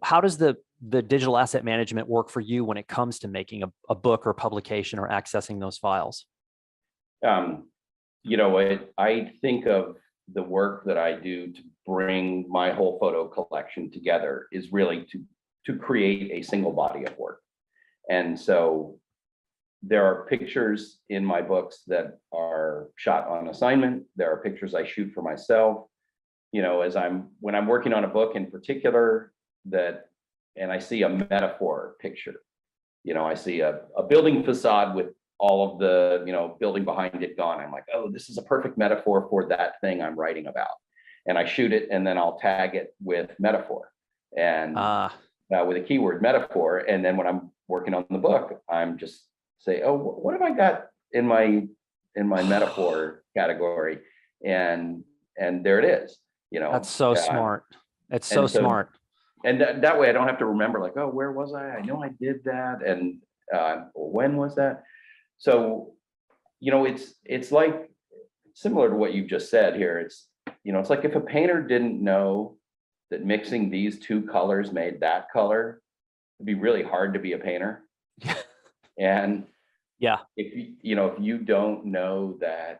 Speaker 1: How does the digital asset management work for you when it comes to making a book or publication or accessing those files?
Speaker 2: I think of the work that I do to bring my whole photo collection together is really to create a single body of work. And so there are pictures in my books that are shot on assignment. There are pictures I shoot for myself. When I'm working on a book in particular, and I see a metaphor picture, I see a building facade with all of the, building behind it gone. I'm like, oh, this is a perfect metaphor for that thing I'm writing about. And I shoot it, and then I'll tag it with metaphor and with a keyword metaphor. And then when I'm working on the book, I'm just say, oh, what have I got in my metaphor category? And there it is,
Speaker 1: That's so smart. It's so smart.
Speaker 2: And that way I don't have to remember like, oh, where was I? I know I did that. And when was that? So, it's like similar to what you've just said here. It's like if a painter didn't know that mixing these 2 colors made that color, it'd be really hard to be a painter. And if you don't know that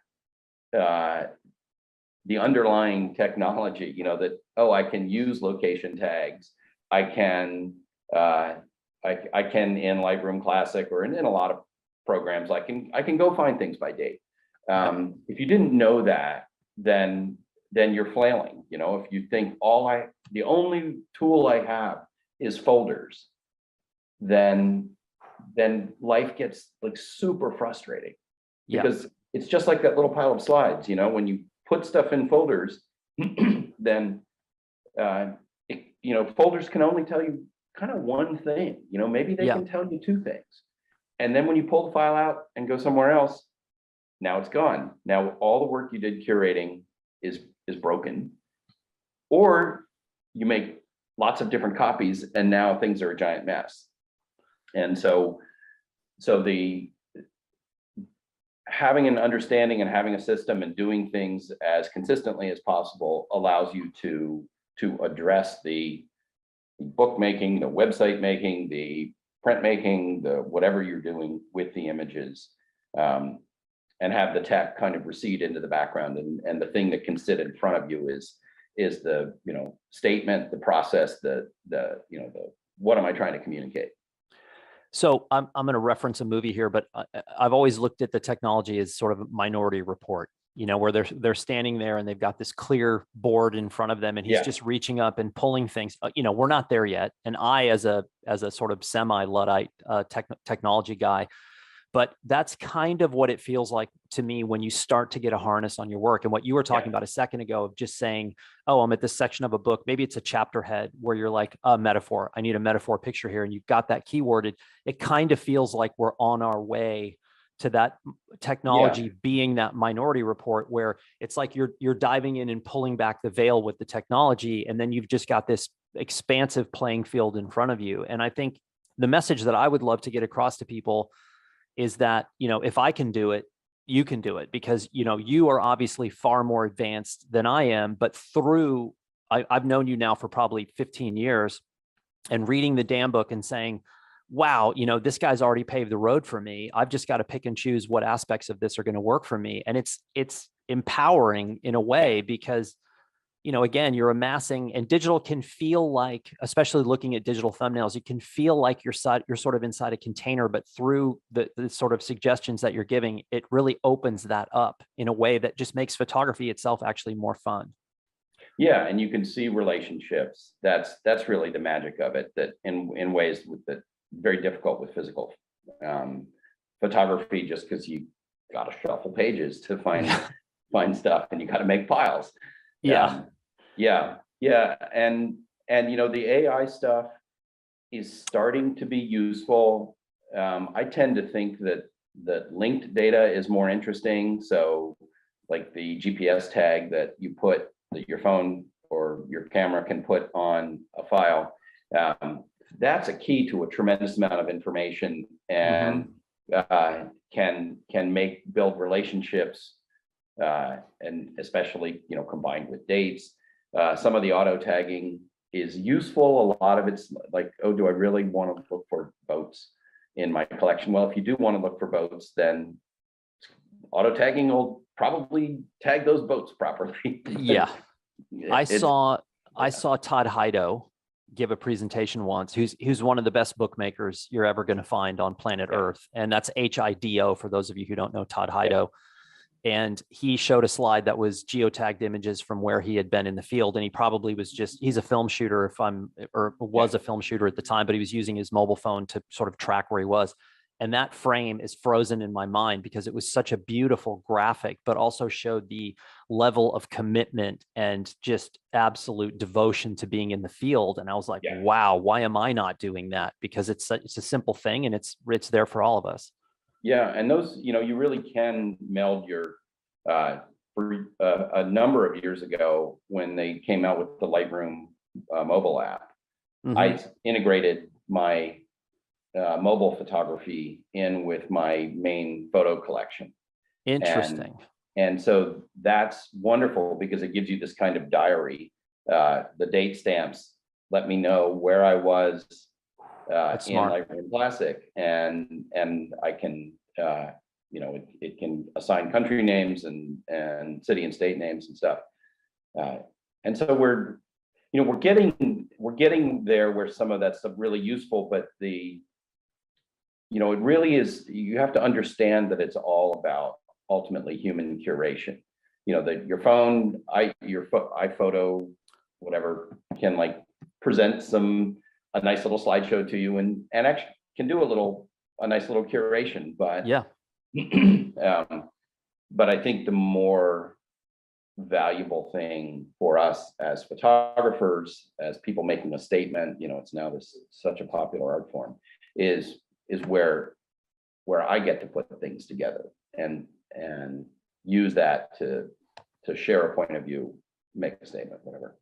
Speaker 2: the underlying technology, you know, that, oh, I can use location tags. I can, I can in Lightroom Classic or in a lot of programs, I can go find things by date. If you didn't know that, then you're flailing. You know, if you think the only tool I have is folders, then life gets like super frustrating, because it's just like that little pile of slides. You know, when you put stuff in folders, then you know, folders can only tell you kind of one thing. You know, maybe they can tell you two things, and then when you pull the file out and go somewhere else, now it's gone. Now all the work you did curating is broken, or you make lots of different copies and now things are a giant mess. And so the having an understanding and having a system and doing things as consistently as possible allows you to address the bookmaking, the website making, the print making, the whatever you're doing with the images, and have the tech kind of recede into the background, and the thing that can sit in front of you is the, you know, statement, the process, the you know, the what am I trying to communicate.
Speaker 1: So I'm going to reference a movie here, but I've always looked at the technology as sort of a Minority Report, you know, where they're standing there and they've got this clear board in front of them, and he's just reaching up and pulling things. You know, we're not there yet. And I, as a sort of semi-Luddite technology guy, but that's kind of what it feels like to me when you start to get a harness on your work. And what you were talking about a second ago of just saying, oh, I'm at this section of a book, maybe it's a chapter head where you're like, a metaphor, I need a metaphor picture here. And you've got that keyworded. It kind of feels like we're on our way to that technology being that Minority Report, where it's like you're diving in and pulling back the veil with the technology. And then you've just got this expansive playing field in front of you. And I think the message that I would love to get across to people is that, you know, if I can do it, you can do it, because, you know, you are obviously far more advanced than I am, but I've known you now for probably 15 years, and reading the Dan book and saying, wow, you know, this guy's already paved the road for me. I've just got to pick and choose what aspects of this are going to work for me. And it's empowering in a way, because, you know, again, you're amassing, and digital can feel like, especially looking at digital thumbnails, it can feel like you're sort of inside a container, but through the sort of suggestions that you're giving, it really opens that up in a way that just makes photography itself actually more fun.
Speaker 2: Yeah, and you can see relationships. That's really the magic of it, that in ways that very difficult with physical photography, just because you got to shuffle pages to find stuff, and you got to make files. And you know, the AI stuff is starting to be useful. I tend to think that linked data is more interesting. So like the GPS tag that your phone or your camera can put on a file, that's a key to a tremendous amount of information, and can build relationships, and especially, you know, combined with dates. Some of the auto tagging is useful. A lot of it's like, oh, do I really want to look for boats in my collection? Well, if you do want to look for boats, then auto tagging will probably tag those boats properly.
Speaker 1: I saw Todd Hido give a presentation once, who's one of the best bookmakers you're ever going to find on planet Earth. And that's Hido, for those of you who don't know Todd Hido. And he showed a slide that was geotagged images from where he had been in the field. And he probably he's a film shooter, was a film shooter at the time, but he was using his mobile phone to sort of track where he was. And that frame is frozen in my mind, because it was such a beautiful graphic, but also showed the level of commitment and just absolute devotion to being in the field. And I was like, wow, why am I not doing that? Because it's a simple thing, and it's there for all of us.
Speaker 2: Yeah, and those, you know, you really can meld your, for a number of years ago when they came out with the Lightroom mobile app, I integrated my mobile photography in with my main photo collection.
Speaker 1: Interesting.
Speaker 2: And so that's wonderful, because it gives you this kind of diary. The date stamps let me know where I was in Lightroom Classic, and I can, you know, it can assign country names and city and state names and stuff. And so we're getting there where some of that stuff really useful, but it really is, you have to understand that it's all about ultimately human curation. That your phone, iPhoto, whatever, can like present a nice little slideshow to you and actually can do a nice little curation, but
Speaker 1: yeah.
Speaker 2: But I think the more valuable thing for us as photographers, as people making a statement, it's now such a popular art form, is where I get to put things together and use that to share a point of view, make a statement, whatever.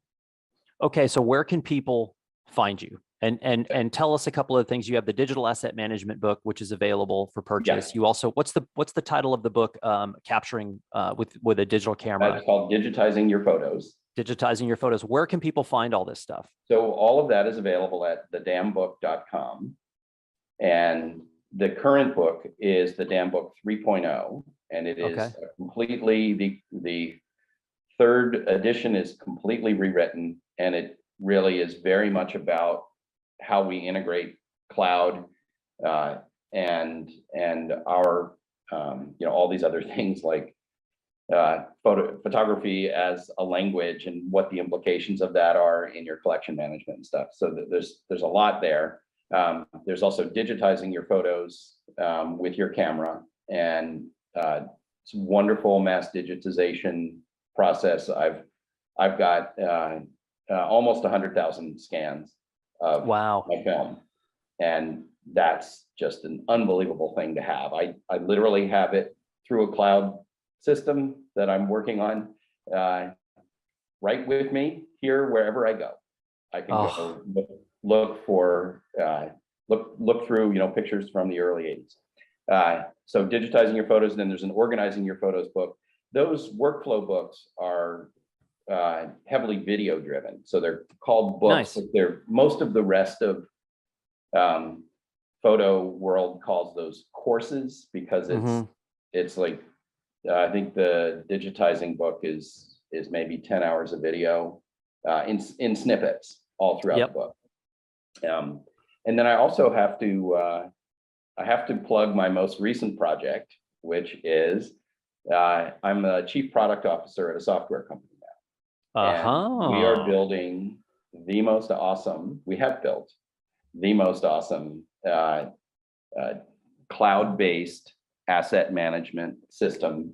Speaker 1: Okay, so where can people find you? And tell us a couple of things. You have the digital asset management book, which is available for purchase.
Speaker 2: Yeah.
Speaker 1: You also, what's the title of the book? Capturing with a digital camera.
Speaker 2: It's called Digitizing Your Photos.
Speaker 1: Digitizing Your Photos. Where can people find all this stuff?
Speaker 2: So all of that is available at thedamnbook.com. And the current book is the Dan Book 3.0, and it is completely the third edition is completely rewritten, and it really is very much about how we integrate cloud and our all these other things like photography as a language and what the implications of that are in your collection management and stuff. So there's a lot there. There's also digitizing your photos with your camera, and it's a wonderful mass digitization process. I've got almost 100,000 scans of my film, and that's just an unbelievable thing to have. I literally have it through a cloud system that I'm working on right with me here wherever I go. I can go look through pictures from the early 80s. So digitizing your photos, and then there's an organizing your photos book. Those workflow books are heavily video driven, so they're called books.
Speaker 1: Nice.
Speaker 2: They're most of the rest of photo world calls those courses, because it's like I think the digitizing book is maybe 10 hours of video in snippets all throughout the book. And then I also have to plug my most recent project, which is I'm a chief product officer at a software company now. And we are building we have built the most awesome cloud-based asset management system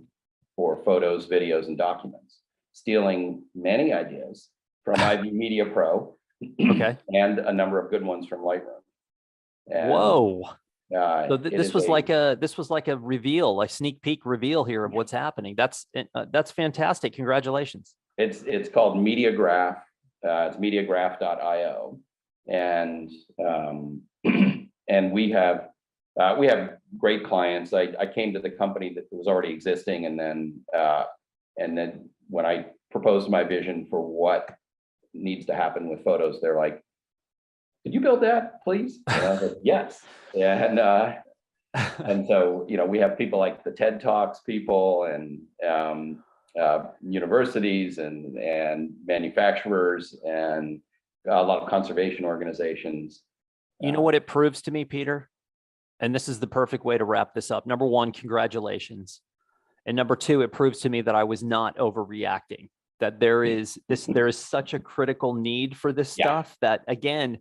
Speaker 2: for photos, videos, and documents, stealing many ideas from Ivy Media Pro and a number of good ones from Lightroom. And,
Speaker 1: whoa. So this was like a reveal, a sneak peek reveal here of what's happening. That's fantastic. Congratulations.
Speaker 2: It's called MediaGraph. It's MediaGraph.io, and and we have great clients. I came to the company that was already existing, and then when I proposed my vision for what needs to happen with photos, they're like, "Could you build that, please?" And I was like, "Yes." And so we have people like the TED Talks people, and universities and manufacturers, and a lot of conservation organizations.
Speaker 1: You know what it proves to me, Peter? And this is the perfect way to wrap this up. Number one, congratulations. And number two, it proves to me that I was not overreacting, that there is such a critical need for this stuff that, again,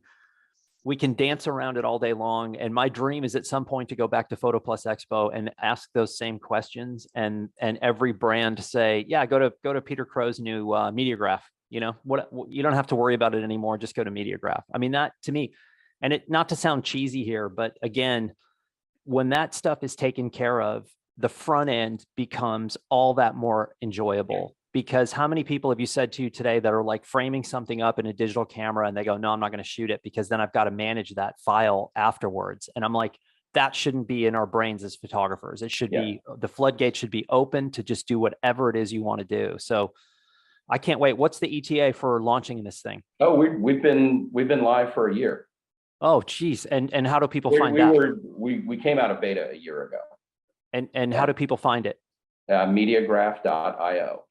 Speaker 1: we can dance around it all day long. And my dream is at some point to go back to Photo Plus Expo and ask those same questions, and every brand to say, yeah, go to Peter Krogh's new MediaGraph. You don't have to worry about it anymore. Just go to MediaGraph. I mean, that to me, and it, not to sound cheesy here, but again, when that stuff is taken care of, the front end becomes all that more enjoyable. Because how many people have you said to today that are like framing something up in a digital camera and they go, no, I'm not going to shoot it because then I've got to manage that file afterwards. And I'm like, that shouldn't be in our brains as photographers. It should be, the floodgates should be open to just do whatever it is you want to do. So I can't wait. What's the ETA for launching this thing?
Speaker 2: Oh, we've been live for a year.
Speaker 1: Oh, geez. And how do people find that?
Speaker 2: We came out of beta a year ago.
Speaker 1: And how do people find it?
Speaker 2: Mediagraph.io.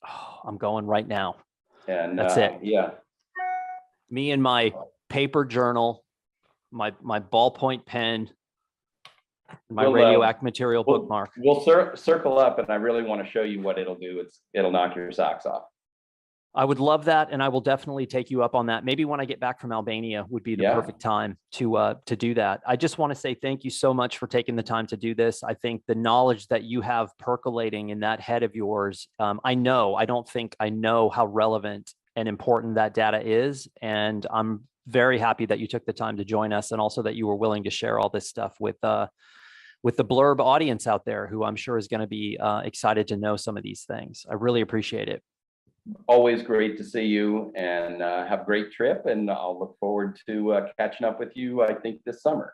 Speaker 1: Oh, I'm going right now.
Speaker 2: And
Speaker 1: That's it.
Speaker 2: yeah,
Speaker 1: Me and my paper journal, my ballpoint pen, my radioactive material bookmark.
Speaker 2: We'll circle up, and I really want to show you what it'll do. It'll knock your socks off.
Speaker 1: I would love that, and I will definitely take you up on that. Maybe when I get back from Albania would be the perfect time to do that. I just want to say thank you so much for taking the time to do this. I think the knowledge that you have percolating in that head of yours, I don't think I know how relevant and important that data is, and I'm very happy that you took the time to join us, and also that you were willing to share all this stuff with the Blurb audience out there, who I'm sure is going to be excited to know some of these things. I really appreciate it.
Speaker 2: Always great to see you, and have a great trip. And I'll look forward to catching up with you, I think, this summer.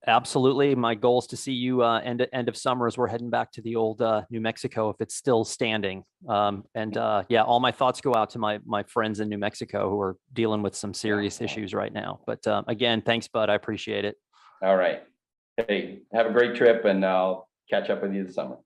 Speaker 1: Absolutely. My goal is to see you end of summer as we're heading back to the old New Mexico, if it's still standing. Yeah, all my thoughts go out to my friends in New Mexico who are dealing with some serious issues right now. But again, thanks, bud. I appreciate it.
Speaker 2: All right. Hey, have a great trip, and I'll catch up with you this summer.